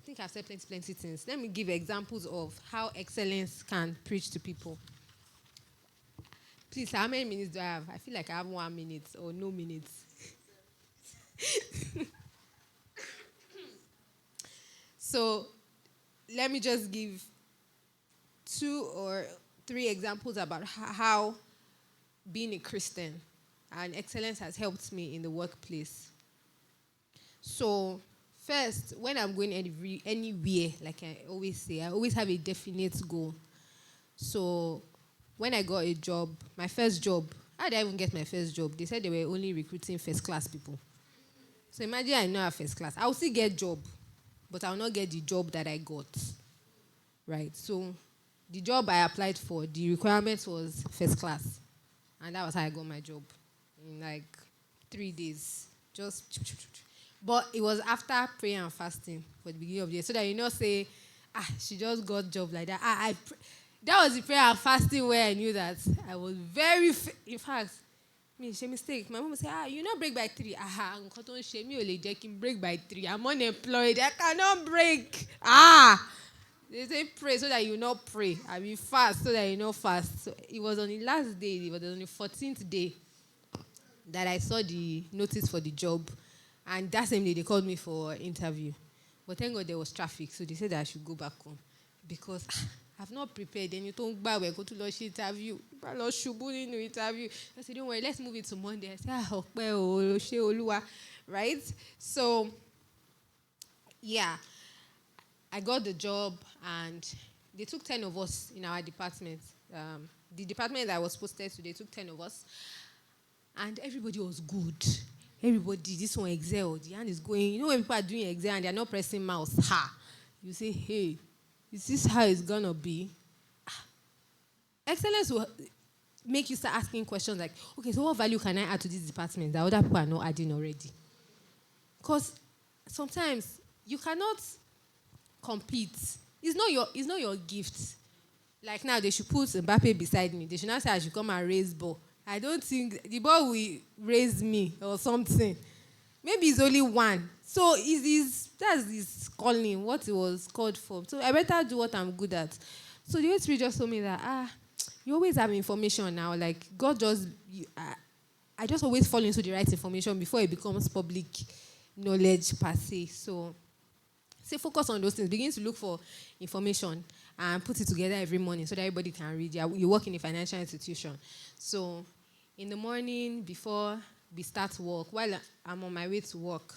think I've said plenty things. Let me give examples of how excellence can preach to people. Please, how many minutes do I have? I feel like I have 1 minute or no minutes. So, let me just give 2 or 3 examples about how being a Christian and excellence has helped me in the workplace. So, first, when I'm going anywhere, like I always say, I always have a definite goal. So, when I got a job, my first job, how did I even get my first job? They said they were only recruiting first-class people. So, imagine I know I have first class. I will still get job, but I will not get the job that I got. Right? So, the job I applied for, the requirement was first class. And that was how I got my job. In like 3 days. But it was after prayer and fasting for the beginning of the year. So that you know say, she just got job like that. That was the prayer and fasting where I knew that I was very... in fact, she mistake. My mom would say, you not break by 3. Break by 3. I'm unemployed. I cannot break. They say pray so that you not pray. I mean fast so that you not fast. So it was on the last day, it was on the 14th day that I saw the notice for the job. And that same day they called me for interview. But thank God there was traffic, so they said that I should go back home. Because I've not prepared. Then you don't go to launch interview. Interview. I said, don't worry, let's move it to Monday. I said, right? So, yeah. I got the job, and they took 10 of us in our department. The department that I was posted to, they took 10 of us. And everybody was good. Everybody, this one excel. The hand is going. You know when people are doing excel and they're not pressing mouse, you say, hey, is this how it's going to be? Excellence will make you start asking questions like, okay, so what value can I add to this department that other people are not adding already? Because sometimes you cannot compete. It's not your gift. Like now, they should put Mbappe beside me. They should not say I should come and raise ball. I don't think the ball will raise me or something. Maybe it's only one. So that's his calling, what it was called for. So I better do what I'm good at. So the Holy Spirit just told me that, you always have information now. Like God I just always fall into the right information before it becomes public knowledge per se. So focus on those things. Begin to look for information and put it together every morning so that everybody can read. You work in a financial institution. So in the morning, before we start work, while I'm on my way to work,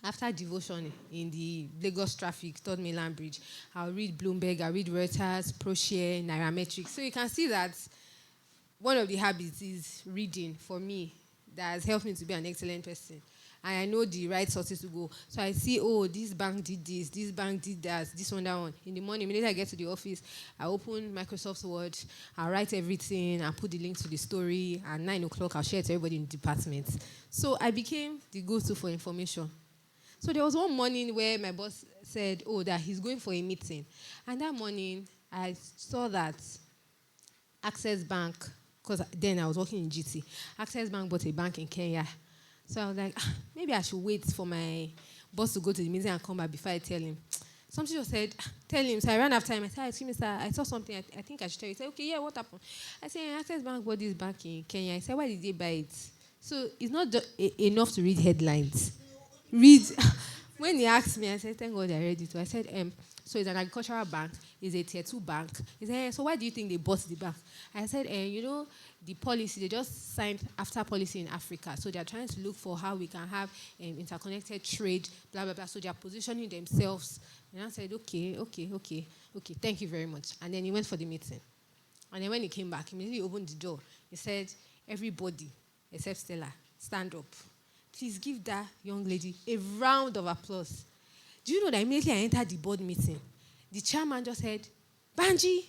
after devotion in the Lagos traffic, Third Mainland Bridge, I'll read Bloomberg, I'll read Reuters, ProShare, Nairametrics. So you can see that one of the habits is reading for me that has helped me to be an excellent person. And I know the right sources to go. So I see, this bank did this bank did that, this one, that one. In the morning, immediately I get to the office, I open Microsoft Word, I write everything, I put the link to the story, and 9 o'clock I'll share it to everybody in the department. So I became the go-to for information. So there was one morning where my boss said, that he's going for a meeting. And that morning, I saw that Access Bank, because then I was working in GT, Access Bank bought a bank in Kenya. So I was like, maybe I should wait for my boss to go to the meeting and come back before I tell him. Something just said, tell him. So I ran after him. I said, excuse me, sir, I saw something. I think I should tell you. He said, okay, yeah, what happened? I said, Access Bank bought this bank in Kenya. I said, why did they buy it? So it's not just enough to read headlines. When he asked me, I said, thank God I read it. I said, so it's an agricultural bank. It's a tier 2 bank. He said, so why do you think they bought the bank? I said, the policy, they just signed after policy in Africa. So they're trying to look for how we can have interconnected trade, blah, blah, blah. So they're positioning themselves. And I said, okay. Thank you very much. And then he went for the meeting. And then when he came back, he immediately opened the door. He said, everybody except Stella, stand up. Please give that young lady a round of applause. Do you know that immediately I entered the board meeting, the chairman just said, Banji,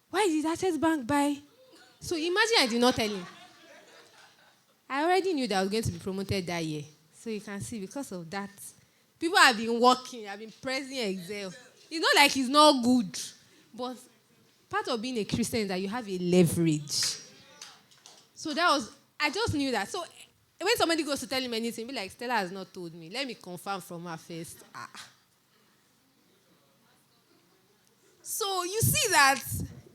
why did Access Bank buy? So imagine I did not tell him. I already knew that I was going to be promoted that year. So you can see, because of that, people have been working, have been pressing Excel. It's not like it's not good. But part of being a Christian is that you have a leverage. So I just knew that. So When somebody goes to tell him anything, be like, Stella has not told me. Let me confirm from her first. So you see that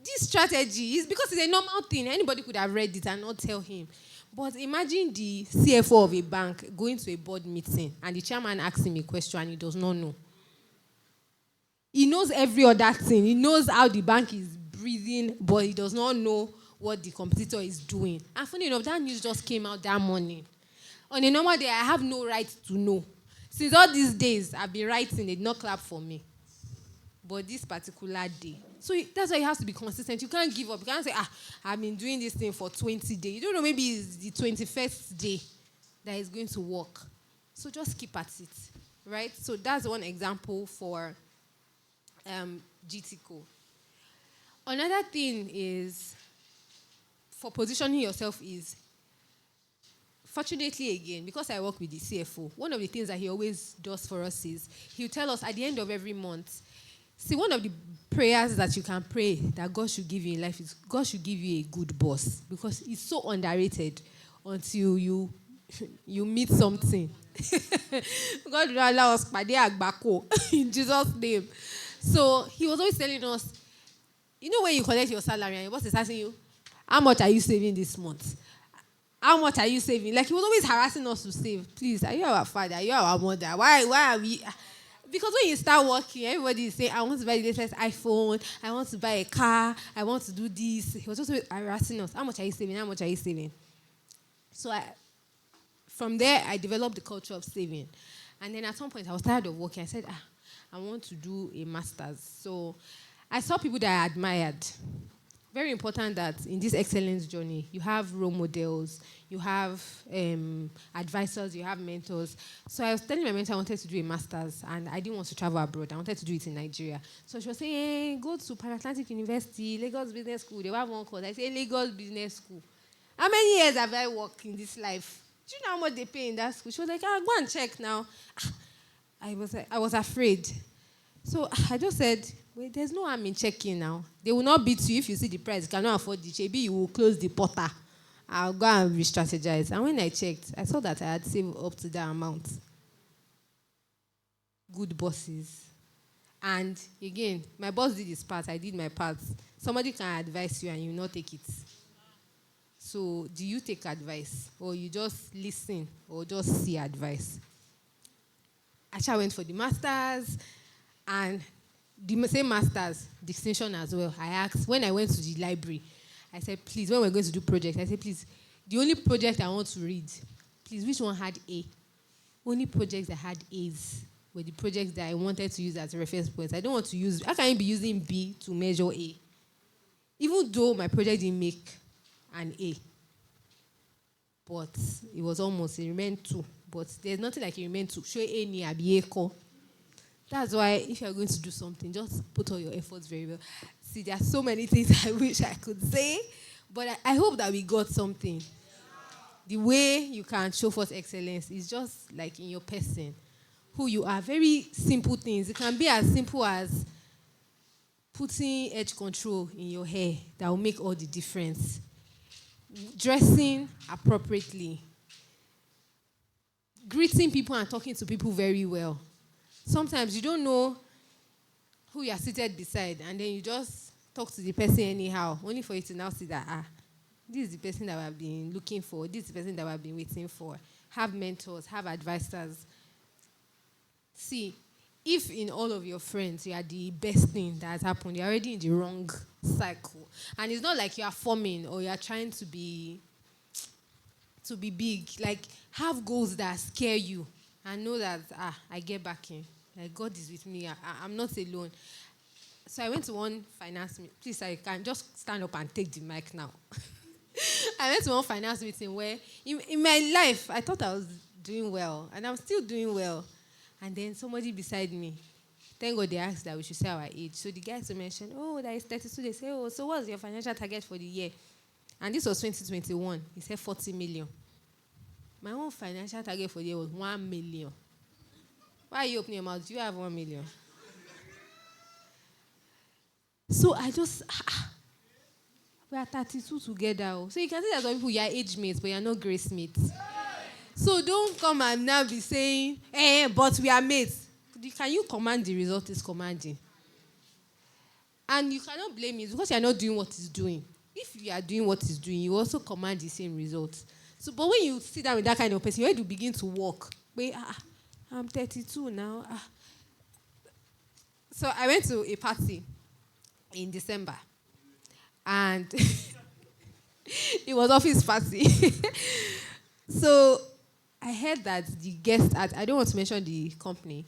this strategy is because it's a normal thing. Anybody could have read it and not tell him. But imagine the CFO of a bank going to a board meeting and the chairman asks him a question and he does not know. He knows every other thing. He knows how the bank is breathing, but he does not know what the competitor is doing. And funny enough, that news just came out that morning. On a normal day, I have no right to know. Since all these days, I've been writing, they did not clap for me. But this particular day. So that's why you have to be consistent. You can't give up. You can't say, I've been doing this thing for 20 days. You don't know, maybe it's the 21st day that is going to work. So just keep at it, right? So that's one example for GTCO. Another thing is, for positioning yourself is, fortunately again, because I work with the CFO, one of the things that he always does for us is, he'll tell us at the end of every month, see, one of the prayers that you can pray that God should give you in life is God should give you a good boss, because it's so underrated until you meet something. God will not allow us in Jesus' name. So he was always telling us, you know, when you collect your salary and your boss is asking you, how much are you saving this month? How much are you saving? Like, he was always harassing us to save. Please, are you our father? Are you our mother? Why are we? Because when you start working, everybody is saying, I want to buy the latest iPhone. I want to buy a car. I want to do this. He was just harassing us. How much are you saving? How much are you saving? So from there, I developed the culture of saving. And then at some point, I was tired of working. I said, I want to do a master's. So I saw people that I admired. Very important that in this excellence journey, you have role models, you have advisors, you have mentors. So I was telling my mentor I wanted to do a master's, and I didn't want to travel abroad. I wanted to do it in Nigeria. So she was saying, hey, go to Pan-Atlantic University, Lagos Business School. They have one course. I said, Lagos Business School. How many years have I worked in this life? Do you know how much they pay in that school? She was like, go and check now. I was afraid. So I just said, wait, there's no harm in checking now. They will not beat you if you see the price. You cannot afford it. Maybe you will close the portal. I'll go and re-strategize. And when I checked, I saw that I had saved up to that amount. Good bosses. And again, my boss did his part. I did my part. Somebody can advise you and you will not take it. So do you take advice? Or you just listen? Or just see advice? Aisha went for the masters. And the same master's distinction as well. I asked, when I went to the library, I said, please, when we're going to do projects, I said, please, the only project I want to read, please, which one had A? Only projects that had A's were the projects that I wanted to use as reference points. I don't want to use, how can I be using B to measure A? Even though my project didn't make an A. But it was almost, it remained 2. But there's nothing like it remained 2. Show A near B echo. That's why if you're going to do something, just put all your efforts very well. See, there are so many things I wish I could say, but I hope that we got something. The way you can show forth excellence is just like in your person, who you are. Very simple things. It can be as simple as putting edge control in your hair that will make all the difference. Dressing appropriately. Greeting people and talking to people very well. Sometimes you don't know who you are seated beside, and then you just talk to the person anyhow, only for you to now see that, this is the person that we have been looking for, this is the person that we have been waiting for. Have mentors, have advisors. See, if in all of your friends you are the best thing that has happened, you're already in the wrong cycle. And it's not like you are forming or you are trying to be big. Like, have goals that scare you. And know that, I get back in. Like, God is with me. I'm not alone. So I went to one finance meeting. Please, I can just stand up and take the mic now. I went to one finance meeting where, in my life, I thought I was doing well. And I'm still doing well. And then somebody beside me, thank God they asked that we should say our age. So the guy mentioned, that is 32. They say, so what's your financial target for the year? And this was 2021. He said 40 million. My own financial target for the year was 1 million. Why are you opening your mouth? Do you have 1 million? So I just, we are 32 together. So you can see that some people, you are age mates, but you are not grace mates. So don't come and now be saying, but we are mates. Can you command the result is commanding? And you cannot blame it because you are not doing what he's doing. If you are doing what he's doing, you also command the same results. So, but when you sit down with that kind of person, you have to begin to walk. Wait, I'm 32 now. So I went to a party in December. And it was office party. So I heard that the guest artist, I don't want to mention the company,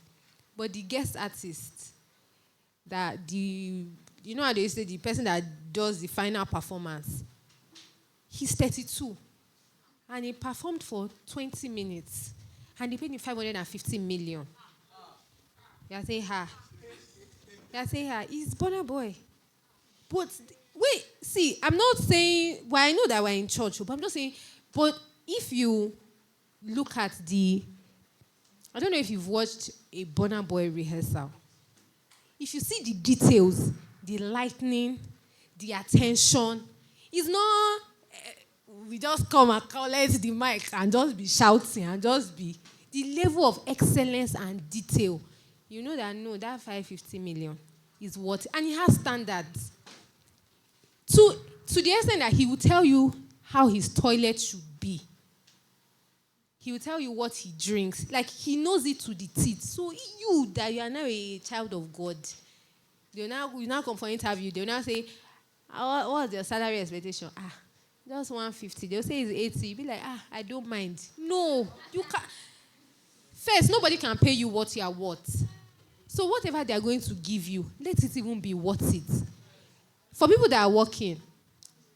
but the guest artist, that you know how they say the person that does the final performance, he's 32. And he performed for 20 minutes. And they paid him 550 million. You are saying, You are saying, he's Burna Boy. But, wait, see, I'm not saying, I know that we're in church, but I'm just saying, but if you look at I don't know if you've watched a Burna Boy rehearsal. If you see the details, the lightning, the attention, it's not, we just come and collect the mic and just be shouting and just be, the level of excellence and detail. You know that, no, that 550 million is what, and he has standards. To the extent that he will tell you how his toilet should be. He will tell you what he drinks. Like, he knows it to the teeth. So you, that you are now a child of God, you now come for interview. They will now say, what's your salary expectation? Just 150. They'll say it's 80. You'll be like, I don't mind. No, you can't. First, nobody can pay you what you are worth. So whatever they are going to give you, let it even be worth it. For people that are working,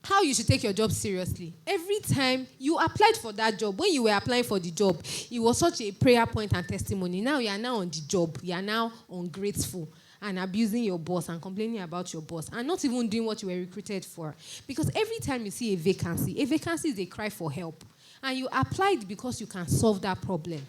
how you should take your job seriously. Every time you applied for that job, when you were applying for the job, it was such a prayer point and testimony. Now you are now on the job. You are now ungrateful and abusing your boss and complaining about your boss and not even doing what you were recruited for. Because every time you see a vacancy is a cry for help. And you applied because you can solve that problem.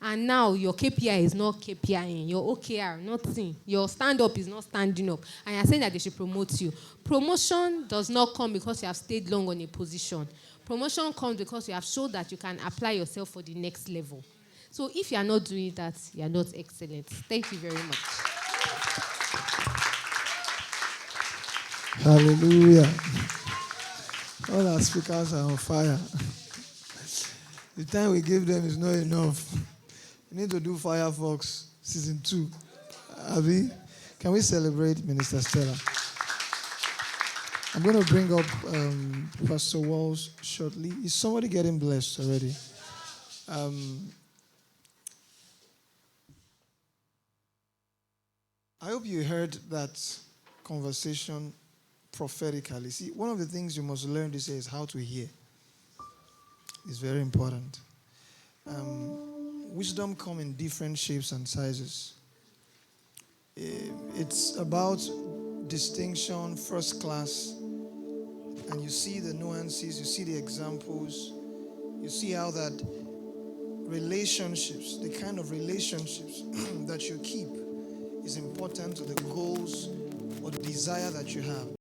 And now your KPI is not KPIing, your OKR, nothing. Your stand-up is not standing up. And you're saying that they should promote you. Promotion does not come because you have stayed long on a position. Promotion comes because you have shown that you can apply yourself for the next level. So if you are not doing that, you are not excellent. Thank you very much. Hallelujah. All our speakers are on fire. The time we give them is not enough. We need to do Firefox season 2. Abi, can we celebrate Minister Stella? I'm going to bring up Pastor Walls shortly. Is somebody getting blessed already? I hope you heard that conversation prophetically. See, one of the things you must learn this year is how to hear. It's very important. Wisdom comes in different shapes and sizes. It's about distinction, first class, and you see the nuances, you see the examples, you see how that relationships, the kind of relationships that you keep is important to the goals or the desire that you have.